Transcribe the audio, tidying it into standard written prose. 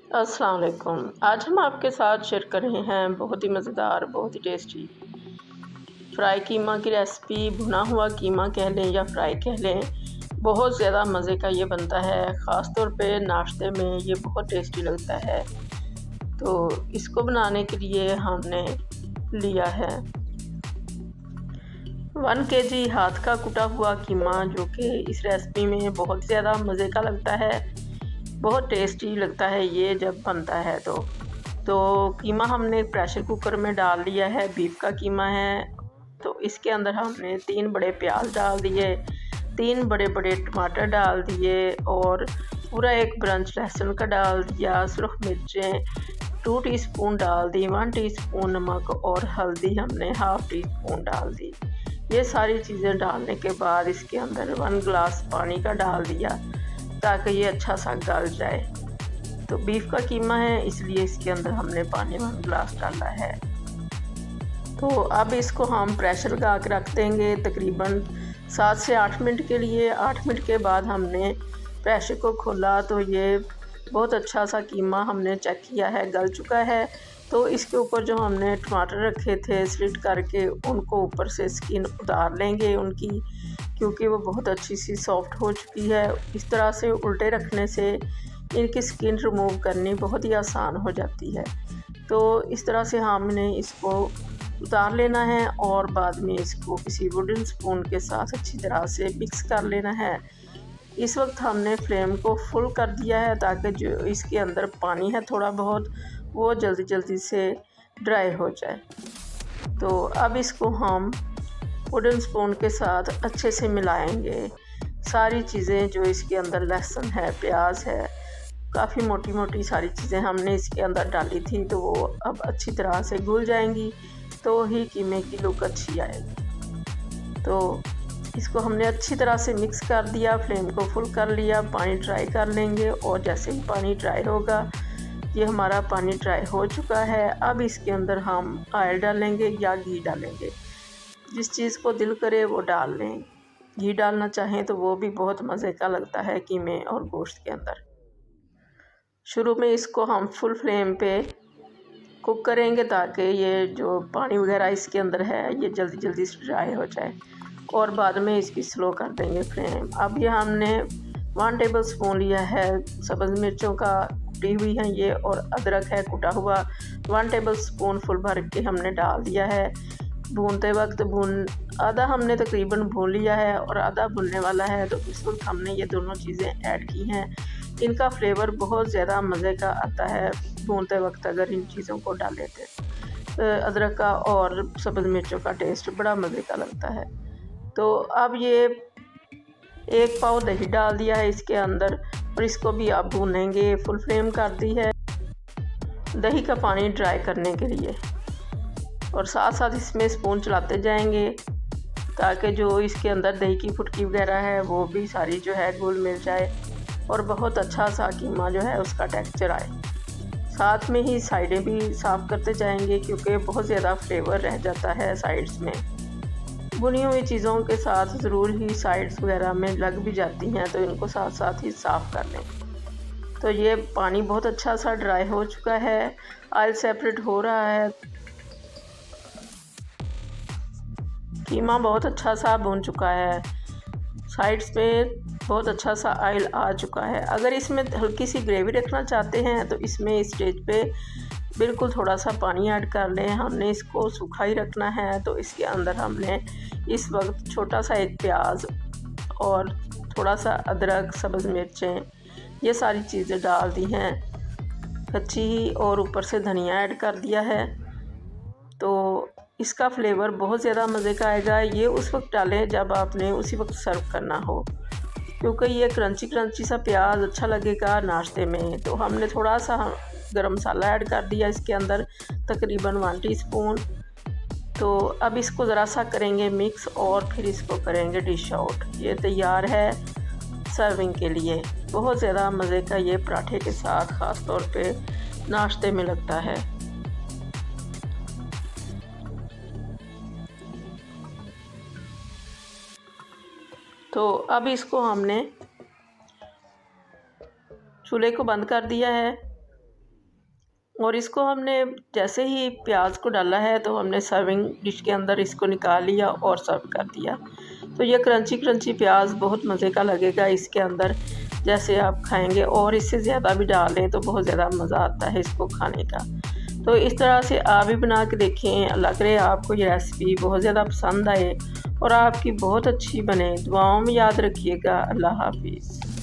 अस्सलाम वालेकुम। आज हम आपके साथ शेयर कर रहे हैं बहुत ही मज़ेदार, बहुत ही टेस्टी फ्राई कीमा की रेसिपी। भुना हुआ कीमा कह लें या फ्राई कह लें, बहुत ज़्यादा मज़े का ये बनता है। ख़ास तौर पे नाश्ते में ये बहुत टेस्टी लगता है। तो इसको बनाने के लिए हमने लिया है 1 केजी हाथ का कुटा हुआ कीमा, जो कि इस रेसिपी में बहुत ज़्यादा मज़े का लगता है। बहुत टेस्टी लगता है ये जब बनता है तो कीमा हमने प्रेशर कुकर में डाल लिया है। बीफ का कीमा है तो इसके अंदर हमने 3 बड़े प्याज डाल दिए, 3 बड़े-बड़े टमाटर डाल दिए और पूरा 1 ब्रंच लहसुन का डाल दिया। सुरख मिर्चें 2 टीस्पून डाल दी, 1 टीस्पून नमक और हल्दी हमने हाफ़ टी स्पून डाल दी। ये सारी चीज़ें डालने के बाद इसके अंदर 1 गिलास पानी का डाल दिया ताकि ये अच्छा सा गल जाए। तो बीफ का कीमा है इसलिए इसके अंदर हमने पानी 1 गिलास डाला है। तो अब इसको हम प्रेशर लगा के रख देंगे तकरीबन 7 से 8 मिनट के लिए। 8 मिनट के बाद हमने प्रेशर को खोला तो ये बहुत अच्छा सा कीमा हमने चेक किया है, गल चुका है। तो इसके ऊपर जो हमने टमाटर रखे थे स्लिट करके, उनको ऊपर से स्किन उतार लेंगे उनकी, क्योंकि वो बहुत अच्छी सी सॉफ्ट हो चुकी है। इस तरह से उल्टे रखने से इनकी स्किन रिमूव करनी बहुत ही आसान हो जाती है। तो इस तरह से हमने इसको उतार लेना है और बाद में इसको किसी वुडन स्पून के साथ अच्छी तरह से मिक्स कर लेना है। इस वक्त हमने फ्लेम को फुल कर दिया है ताकि जो इसके अंदर पानी है थोड़ा बहुत, वो जल्दी जल्दी से ड्राई हो जाए। तो अब इसको हम वुडन स्पून के साथ अच्छे से मिलाएंगे। सारी चीज़ें जो इसके अंदर लहसुन है, प्याज है, काफ़ी मोटी मोटी सारी चीज़ें हमने इसके अंदर डाली थी, तो वो अब अच्छी तरह से घुल जाएंगी तो ही कीमे की लुक अच्छी आएगी। तो इसको हमने अच्छी तरह से मिक्स कर दिया, फ्लेम को फुल कर लिया। पानी ड्राई कर लेंगे और जैसे ही पानी ड्राई होगा, ये हमारा पानी ड्राई हो चुका है। अब इसके अंदर हम ऑयल डालेंगे या घी डालेंगे, जिस चीज़ को दिल करे वो डाल लें। घी डालना चाहें तो वो भी बहुत मज़े का लगता है कीमे और गोश्त के अंदर। शुरू में इसको हम फुल फ्लेम पे कुक करेंगे ताकि ये जो पानी वगैरह इसके अंदर है ये जल्दी जल्दी ड्राई हो जाए, और बाद में इसकी स्लो कर देंगे फ्लेम। अब ये हमने 1 टेबल स्पून लिया है सब्ज़ मिर्चों का, कुटी हुई हैं ये, और अदरक है कुटा हुआ 1 टेबल स्पून फुल भर के हमने डाल दिया है। भूनते वक्त आधा हमने तकरीबन भून लिया है और आधा भुनने वाला है, तो इस वक्त हमने ये दोनों चीज़ें ऐड की हैं। इनका फ्लेवर बहुत ज़्यादा मज़े का आता है भूनते वक्त अगर इन चीज़ों को डालें तो अदरक का और सब्ज़ मिर्चों का टेस्ट बड़ा मज़े का लगता है। तो अब ये 1 पाव दही डाल दिया है इसके अंदर और इसको भी आप भूनेंगे। फुल फ्लेम कर दी है दही का पानी ड्राई करने के लिए, और साथ साथ इसमें स्पून चलाते जाएंगे ताकि जो इसके अंदर दही की फुटकी वगैरह है वो भी सारी जो है घुल मिल जाए और बहुत अच्छा सा कीमा जो है उसका टेक्सचर आए। साथ में ही साइडें भी साफ़ करते जाएंगे क्योंकि बहुत ज़्यादा फ्लेवर रह जाता है साइड्स में। भुनी हुई चीज़ों के साथ ज़रूर ही साइड्स वगैरह में लग भी जाती हैं, तो इनको साथ साथ ही साफ़ कर लें। तो ये पानी बहुत अच्छा सा ड्राई हो चुका है, ऑयल सेपरेट हो रहा है, कीमा बहुत अच्छा सा भून चुका है, साइड्स पे बहुत अच्छा सा ऑयल आ चुका है। अगर इसमें हल्की सी ग्रेवी रखना चाहते हैं तो इसमें इस स्टेज पे बिल्कुल थोड़ा सा पानी ऐड कर लें। हमने इसको सूखा ही रखना है, तो इसके अंदर हमने इस वक्त छोटा सा 1 प्याज और थोड़ा सा अदरक, सब्ज़ मिर्चें, ये सारी चीज़ें डाल दी हैं कच्ची ही, और ऊपर से धनिया ऐड कर दिया है। तो इसका फ्लेवर बहुत ज़्यादा मज़े का आएगा। ये उस वक्त डालें जब आपने उसी वक्त सर्व करना हो, क्योंकि ये क्रंची क्रंची सा प्याज अच्छा लगेगा नाश्ते में। तो हमने थोड़ा सा गरम मसाला ऐड कर दिया इसके अंदर, तकरीबन 1 टीस्पून। तो अब इसको ज़रा सा करेंगे मिक्स और फिर इसको करेंगे डिश आउट। ये तैयार है सर्विंग के लिए। बहुत ज़्यादा मज़े का ये पराठे के साथ ख़ास तौर पे नाश्ते में लगता है। तो अब इसको हमने चूल्हे को बंद कर दिया है और इसको हमने जैसे ही प्याज को डाला है तो हमने सर्विंग डिश के अंदर इसको निकाल लिया और सर्व कर दिया। तो ये क्रंची क्रंची प्याज बहुत मज़े का लगेगा इसके अंदर, जैसे आप खाएंगे, और इससे ज़्यादा भी डालें तो बहुत ज़्यादा मज़ा आता है इसको खाने का। तो इस तरह से आप भी बना के देखें, लग रहा है आपको ये रेसिपी बहुत ज़्यादा पसंद आए और आपकी बहुत अच्छी बने। दुआओं में याद रखिएगा। अल्लाह हाफिज़।